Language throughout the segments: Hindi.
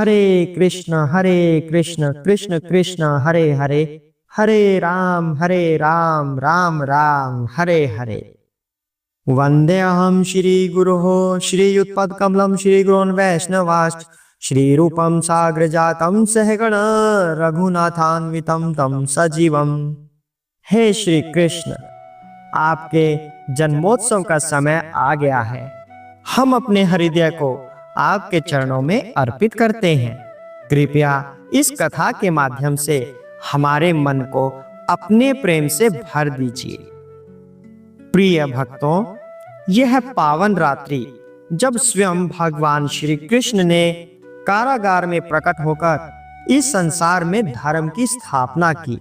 हरे कृष्ण कृष्ण कृष्ण हरे हरे, हरे राम राम राम हरे हरे। वंदेऽहं श्री गुरोः श्रीयुतपदकमलं श्रीगुरोन् वैष्णवांश्च श्रीरूपं साग्रजातं सहगण रघुनाथान्वितं तं सजीवम्। हे श्री कृष्ण, आपके जन्मोत्सव का समय आ गया है। हम अपने हृदय को आपके चरणों में अर्पित करते हैं। कृपया इस कथा के माध्यम से हमारे मन को अपने प्रेम से भर दीजिए। प्रिय भक्तों, यह पावन रात्रि जब स्वयं भगवान श्री कृष्ण ने कारागार में प्रकट होकर इस संसार में धर्म की स्थापना की,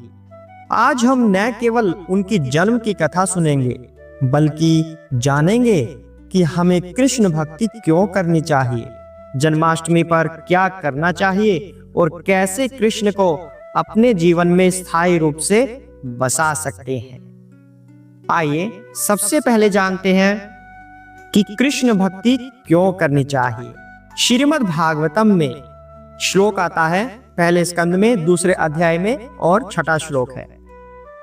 आज हम न केवल उनकी जन्म की कथा सुनेंगे बल्कि जानेंगे कि हमें कृष्ण भक्ति क्यों करनी चाहिए, जन्माष्टमी पर क्या करना चाहिए और कैसे कृष्ण को अपने जीवन में स्थायी रूप से बसा सकते हैं। आइए सबसे पहले जानते हैं कि कृष्ण भक्ति क्यों करनी चाहिए। श्रीमद् भागवतम में श्लोक आता है, पहले स्कंद में दूसरे अध्याय में और छठा श्लोक है।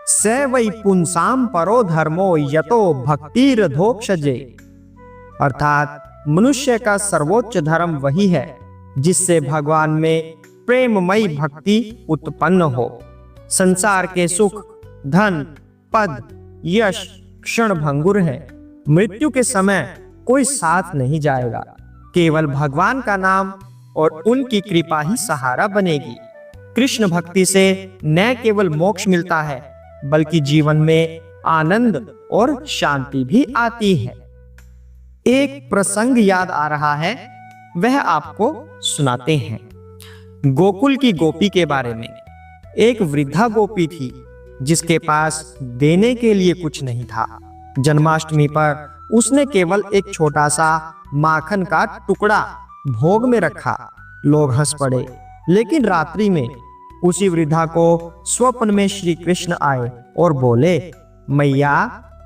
स वै पुंसाम परो धर्मो यतो भक्तिरधोक्षजे, अर्थात मनुष्य का सर्वोच्च धर्म वही है जिससे भगवान में प्रेममयी भक्ति उत्पन्न हो। संसार के सुख, धन, पद, यश क्षण भंगुर है। मृत्यु के समय कोई साथ नहीं जाएगा। केवल भगवान का नाम और उनकी कृपा ही सहारा बनेगी। कृष्ण भक्ति से न केवल मोक्ष मिलता है बल्कि जीवन में आनंद और शांति भी आती है। एक प्रसंग याद आ रहा है, वह आपको सुनाते हैं। गोकुल की गोपी के बारे में। एक वृद्धा गोपी थी जिसके पास देने के लिए कुछ नहीं था। जन्माष्टमी पर उसने केवल एक छोटा सा माखन का टुकड़ा भोग में रखा। लोग हंस पड़े, लेकिन रात्रि में उसी वृद्धा को स्वप्न में श्री कृष्ण आए और बोले, मैया,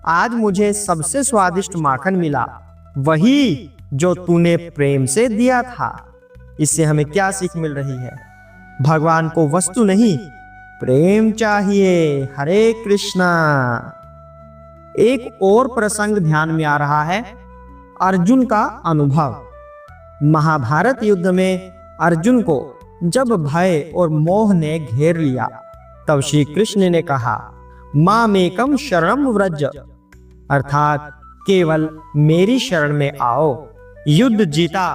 आज मुझे सबसे स्वादिष्ट माखन मिला, वही जो तूने प्रेम से दिया था। इससे हमें क्या सीख मिल रही है? भगवान को वस्तु नहीं, प्रेम चाहिए। हरे कृष्णा। एक और प्रसंग ध्यान में आ रहा है, अर्जुन का अनुभव। महाभारत युद्ध में अर्जुन को जब भय और मोह ने घेर लिया, तब श्री कृष्ण ने कहा, मामेकम शरणम व्रज, अर्थात केवल मेरी शरण में आओ। युद्ध जीता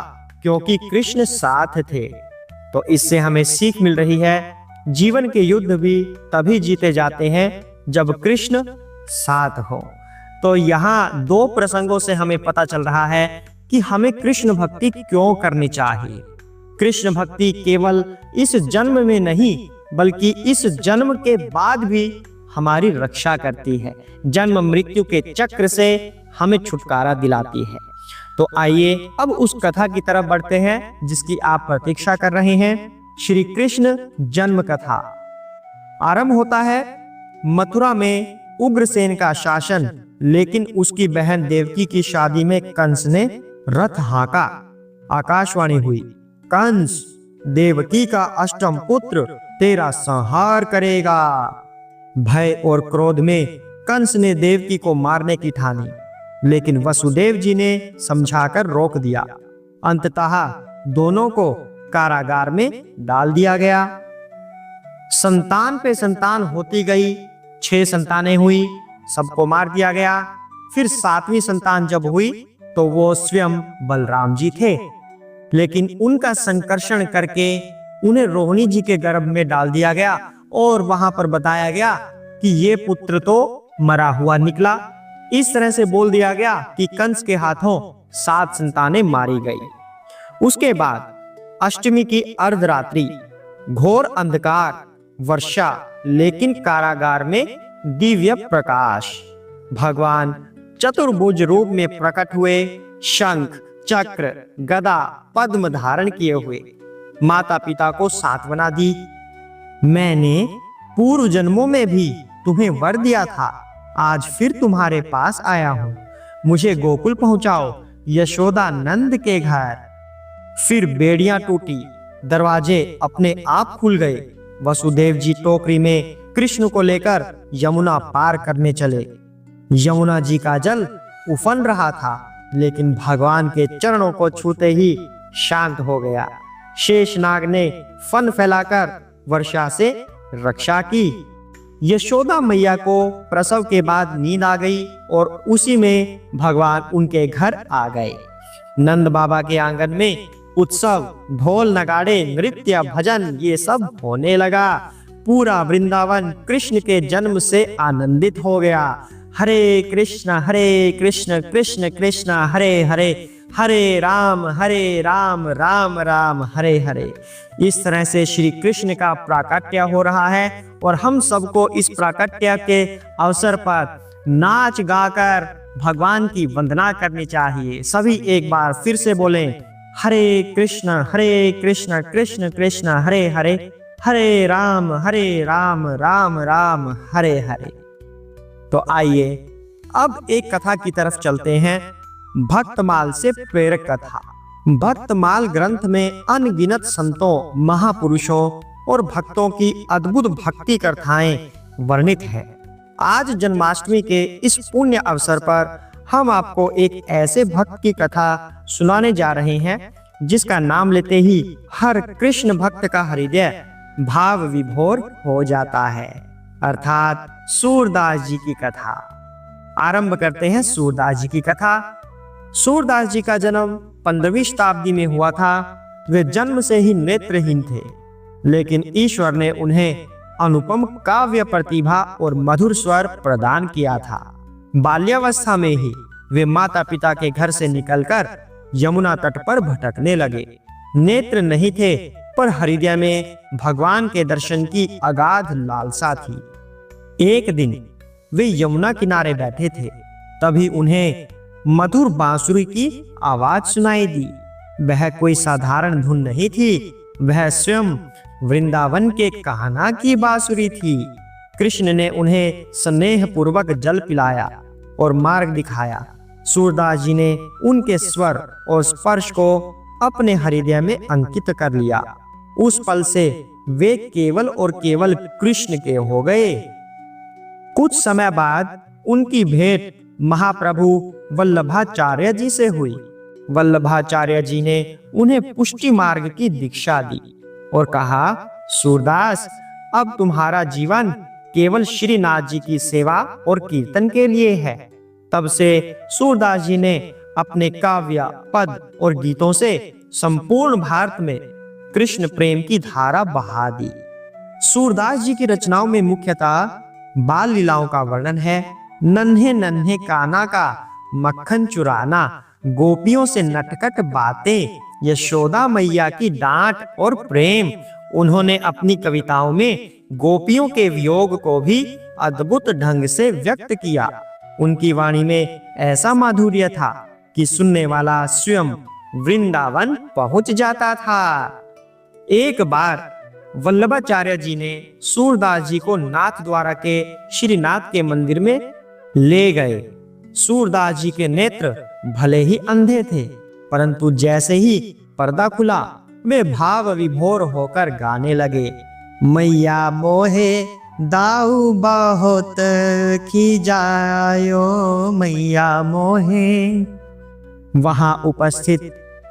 क्योंकि कृष्ण साथ थे। तो इससे हमें सीख मिल रही है, जीवन के युद्ध भी तभी जीते जाते हैं जब कृष्ण साथ हो। तो यहाँ दो प्रसंगों से हमें पता चल रहा है कि हमें कृष्ण भक्ति क्यों करनी चाहिए। कृष्ण भक्ति केवल इस जन्म में नहीं बल्कि इस जन्म के बाद भी हमारी रक्षा करती है। जन्म मृत्यु के चक्र से हमें छुटकारा दिलाती है। तो आइए अब उस कथा की तरफ बढ़ते हैं जिसकी आप प्रतीक्षा कर रहे हैं। श्री कृष्ण जन्म कथा आरंभ होता है। मथुरा में उग्रसेन का शासन, लेकिन उसकी बहन देवकी की शादी में कंस ने रथ हाँका। आकाशवाणी हुई, कंस, देवकी का अष्टम पुत्र तेरा संहार करेगा। भय और क्रोध में कंस ने देवकी को मारने की ठानी, लेकिन वसुदेव जी ने समझाकर रोक दिया। अंततः दोनों को कारागार में डाल दिया गया। संतान पे संतान होती गई। 6 संतानें हुई, सबको मार दिया गया। फिर 7वीं संतान जब हुई तो वो स्वयं बलराम जी थे, लेकिन उनका संकर्षण करके उन्हें रोहिणी जी के गर्भ में डाल दिया गया और वहां पर बताया गया कि ये पुत्र तो मरा हुआ निकला। इस तरह से बोल दिया गया कि कंस के हाथों 7 संतानें मारी गई। उसके बाद अष्टमी की अर्धरात्रि, घोर अंधकार, वर्षा, लेकिन कारागार में दिव्य प्रकाश। भगवान चतुर्भुज रूप में प्रकट हुए, शंख, चक्र, गदा, पद्म धारण किए हुए। माता पिता को सांत्वना दी, मैंने पूर्व जन्मों में भी तुम्हें वर दिया था, आज फिर तुम्हारे पास आया हूं। मुझे गोकुल पहुंचाओ, यशोदा नंद के घर। फिर बेड़ियां टूटी, दरवाजे अपने आप खुल गए। वसुदेव जी टोकरी में कृष्ण को लेकर यमुना पार करने चले। यमुना जी का जल उफन रहा था, लेकिन भगवान के चरणों को छूते ही शांत हो गया। शेषनाग ने फन फैलाकर वर्षा से रक्षा की। यशोदा मैया को प्रसव के बाद नींद आ गई और उसी में भगवान उनके घर आ गए। नंद बाबा के आंगन में उत्सव, ढोल नगाड़े, नृत्य, भजन ये सब होने लगा। पूरा वृंदावन कृष्ण के जन्म से आनंदित हो गया। हरे कृष्ण कृष्ण कृष्ण हरे हरे, हरे राम राम राम हरे हरे। इस तरह से श्री कृष्ण का प्राकट्य हो रहा है और हम सबको इस प्राकट्य के अवसर पर नाच गाकर भगवान की वंदना करनी चाहिए। सभी एक बार फिर से बोलें, हरे कृष्ण कृष्ण कृष्ण हरे हरे, हरे राम राम राम हरे हरे। तो आइए अब एक कथा की तरफ चलते हैं, भक्तमाल से प्रेरक कथा। भक्तमाल ग्रंथ में अनगिनत संतों, महापुरुषों और भक्तों की अद्भुत भक्ति कथाएं वर्णित है। आज जन्माष्टमी के इस पुण्य अवसर पर हम आपको एक ऐसे भक्त की कथा सुनाने जा रहे हैं जिसका नाम लेते ही हर कृष्ण भक्त का हृदय भाव विभोर हो जाता है, अर्थात सूरदास जी की कथा। आरंभ करते हैं सूरदास जी की कथा। सूरदास जी का जन्म 15वीं शताब्दी में हुआ था। वे जन्म से ही नेत्रहीन थे, लेकिन ईश्वर ने उन्हें अनुपम काव्य प्रतिभा और मधुर स्वर प्रदान किया था। बाल्यावस्था में ही वे माता पिता के घर से निकलकर यमुना तट पर भटकने लगे। नेत्र नहीं थे, पर हृदय में भगवान के दर्शन की अगाध लालसा थी। एक दिन वे यमुना किनारे बैठे थे, तभी उन्हें मधुर बांसुरी की आवाज सुनाई दी। वह कोई साधारण धुन नहीं थी, वह स्वयं वृंदावन के कान्हा की बांसुरी थी। कृष्ण ने उन्हें स्नेह पूर्वक जल पिलाया और मार्ग दिखाया। सूरदास जी ने उनके स्वर और स्पर्श को अपने हृदय में अंकित कर लिया। उस पल से वे केवल और केवल कृष्ण के हो गए। कुछ समय बाद उनकी भेंट महाप्रभु वल्लभाचार्य जी से हुई। वल्लभाचार्य जी ने उन्हें पुष्टि मार्ग की दीक्षा दी और कहा, सूरदास, अब तुम्हारा जीवन केवल श्रीनाथ जी की सेवा और कीर्तन के लिए है। तब से सूरदास जी ने अपने काव्य, पद और गीतों से संपूर्ण भारत में कृष्ण प्रेम की धारा बहा दी। सूरदास जी की रचनाओं में मुख्यतः बाल लीलाओं का वर्णन है। नन्हे नन्हे कान्हा का मक्खन चुराना, गोपियों से नटखट बातें, यशोदा मैया की डांट और प्रेम। उन्होंने अपनी कविताओं में गोपियों के वियोग को भी अद्भुत ढंग से व्यक्त किया। उनकी वाणी में ऐसा माधुर्य था कि सुनने वाला स्वयं वृंदावन पहुंच जाता था। एक बार वल्लभाचार्य जी ने सूरदास जी को नाथ द्वारा के श्रीनाथ के मंदिर में ले गए। सूरदास जी के नेत्र भले ही अंधे थे, परंतु जैसे ही पर्दा खुला वे भाव विभोर होकर गाने लगे। मैया मोहे दाऊ बहुत खिजायो, मैया मोहे। वहां उपस्थित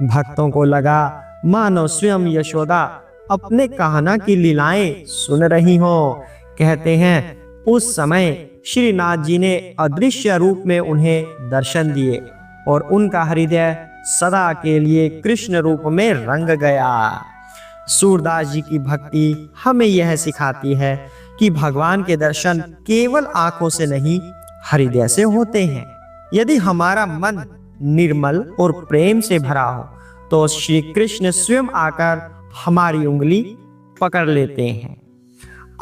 भक्तों को लगा मानो स्वयं यशोदा अपने कान्हा की लीलाएं सुन रही हो। कहते हैं उस समय श्रीनाथ जी ने अदृश्य रूप में उन्हें दर्शन दिए और उनका हृदय सदा के लिए कृष्ण रूप में रंग गया। सूरदास जी की भक्ति हमें यह सिखाती है कि भगवान के दर्शन केवल आंखों से नहीं, हृदय से होते हैं। यदि हमारा मन निर्मल और प्रेम से भरा हो तो श्री कृष्ण स्वयं आकर हमारी उंगली पकड़ लेते हैं।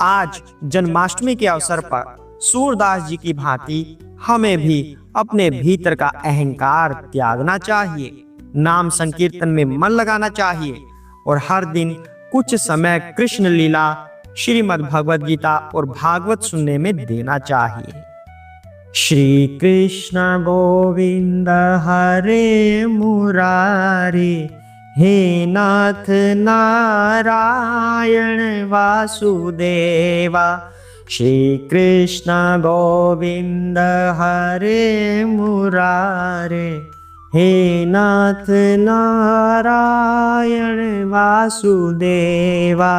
आज जन्माष्टमी के अवसर पर सूरदास जी की भांति हमें भी अपने भीतर का अहंकार त्यागना चाहिए, नाम संकीर्तन में मन लगाना चाहिए और हर दिन कुछ समय कृष्ण लीला, श्रीमद् भगवद गीता और भागवत सुनने में देना चाहिए। श्री कृष्ण गोविंद हरे मुरारी, हे नाथ नारायण वासुदेवा, श्री कृष्ण गोविंद हरे मुरारे। हे नाथ नारायण वासुदेवा।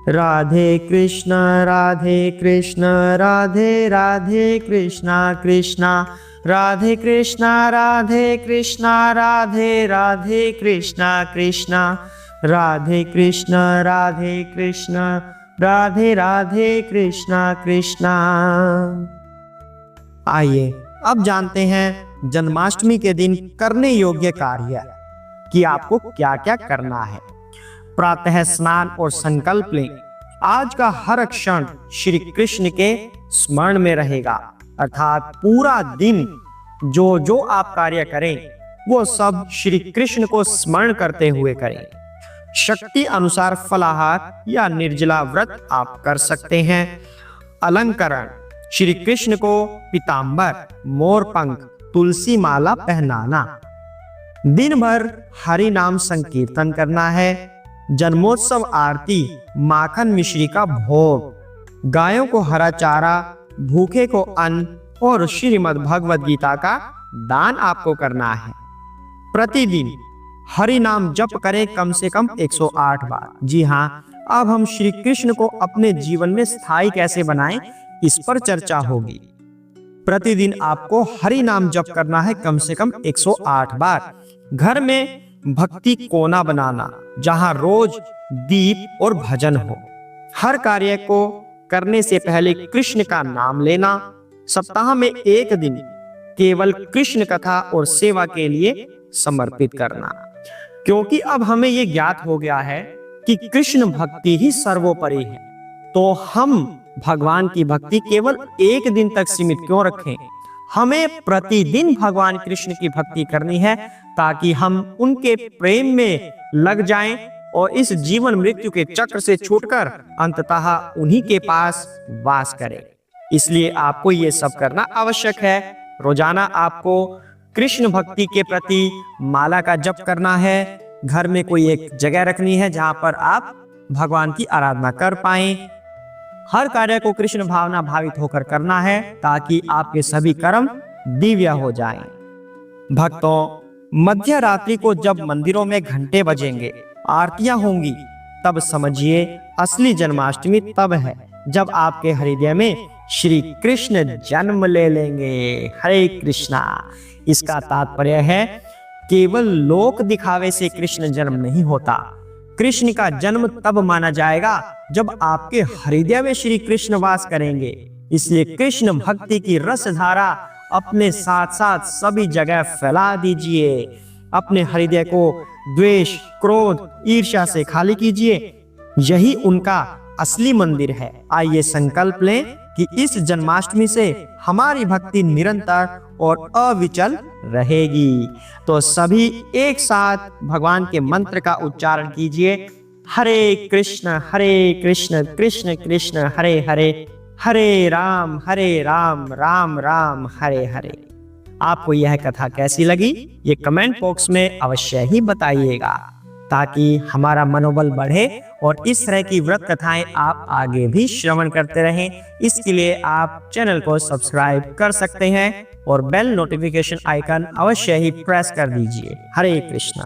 राधे कृष्ण राधे कृष्ण राधे राधे कृष्णा कृष्णा राधे कृष्णा राधे कृष्णा राधे राधे कृष्णा कृष्णा राधे कृष्ण राधे कृष्ण राधे राधे कृष्णा कृष्णा। आइए अब जानते हैं जन्माष्टमी के दिन करने योग्य कार्य कि आपको क्या क्या करना है। प्रातः स्नान और संकल्प लें, आज का हर क्षण श्री कृष्ण के स्मरण में रहेगा, अर्थात पूरा दिन जो जो आप कार्य करें वो सब श्री कृष्ण को स्मरण करते हुए करें। शक्ति अनुसार फलाहार या निर्जला व्रत आप कर सकते हैं। अलंकरण, श्री कृष्ण को पीतांबर, मोरपंख, तुलसी माला पहनाना। दिन भर हरि नाम संकीर्तन करना है। जन्मोत्सव आरती, माखन मिश्री का भोग, गायों को हरा चारा, भूखे को अन्न और श्रीमद् भगवद गीता का दान आपको करना है। प्रतिदिन हरि नाम जप करें कम से कम 108 बार। जी हाँ, अब हम श्री कृष्ण को अपने जीवन में स्थायी कैसे बनाएं, इस पर चर्चा होगी। प्रतिदिन आपको हरि नाम जप करना है कम से कम 108 बार। घर में भक्ति कोना बनाना, जहां रोज दीप और भजन हो। हर कार्य को करने से पहले कृष्ण का नाम लेना। सप्ताह में एक दिन केवल कृष्ण कथा और सेवा के लिए समर्पित करना, क्योंकि अब हमें यह ज्ञात हो गया है कि कृष्ण भक्ति ही सर्वोपरि है। तो हम भगवान की भक्ति केवल एक दिन तक सीमित क्यों रखें? हमें प्रतिदिन भगवान कृष्ण की भक्ति करनी है, ताकि हम उनके प्रेम में लग जाएं और इस जीवन मृत्यु के चक्र से छूटकर अंततः उन्हीं के पास वास करें। इसलिए आपको ये सब करना आवश्यक है। रोजाना आपको कृष्ण भक्ति के प्रति माला का जप करना है। घर में कोई एक जगह रखनी है जहां पर आप भगवान की आराधना कर पाएं। हर कार्य को कृष्ण भावना भावित होकर करना है, ताकि आपके सभी कर्म दिव्य हो जाएं। भक्तों, मध्य रात्रि को जब मंदिरों में घंटे बजेंगे, आरतियां होंगी, तब समझिए असली जन्माष्टमी तब है जब आपके हृदय में श्री कृष्ण जन्म ले लेंगे। हरे कृष्णा। इसका तात्पर्य है केवल लोक दिखावे से कृष्ण जन्म नहीं होता। कृष्ण का जन्म तब माना जाएगा जब आपके हृदय में श्री कृष्ण वास करेंगे। इसलिए कृष्ण भक्ति की रस धारा अपने साथ साथ सभी जगह फैला दीजिए। अपने हृदय को द्वेष, क्रोध, ईर्ष्या से खाली कीजिए। यही उनका असली मंदिर है। आइए संकल्प लें कि इस जन्माष्टमी से हमारी भक्ति निरंतर और अविचल रहेगी। तो सभी एक साथ भगवान के मंत्र का उच्चारण कीजिए। हरे कृष्ण कृष्ण कृष्ण हरे हरे, हरे राम राम राम हरे हरे। आपको यह कथा कैसी लगी, ये कमेंट बॉक्स में अवश्य ही बताइएगा, ताकि हमारा मनोबल बढ़े और इस तरह की व्रत कथाएं आप आगे भी श्रवण करते रहें। इसके लिए आप चैनल को सब्सक्राइब कर सकते हैं और बेल नोटिफिकेशन आइकन अवश्य ही प्रेस कर दीजिए। हरे कृष्णा।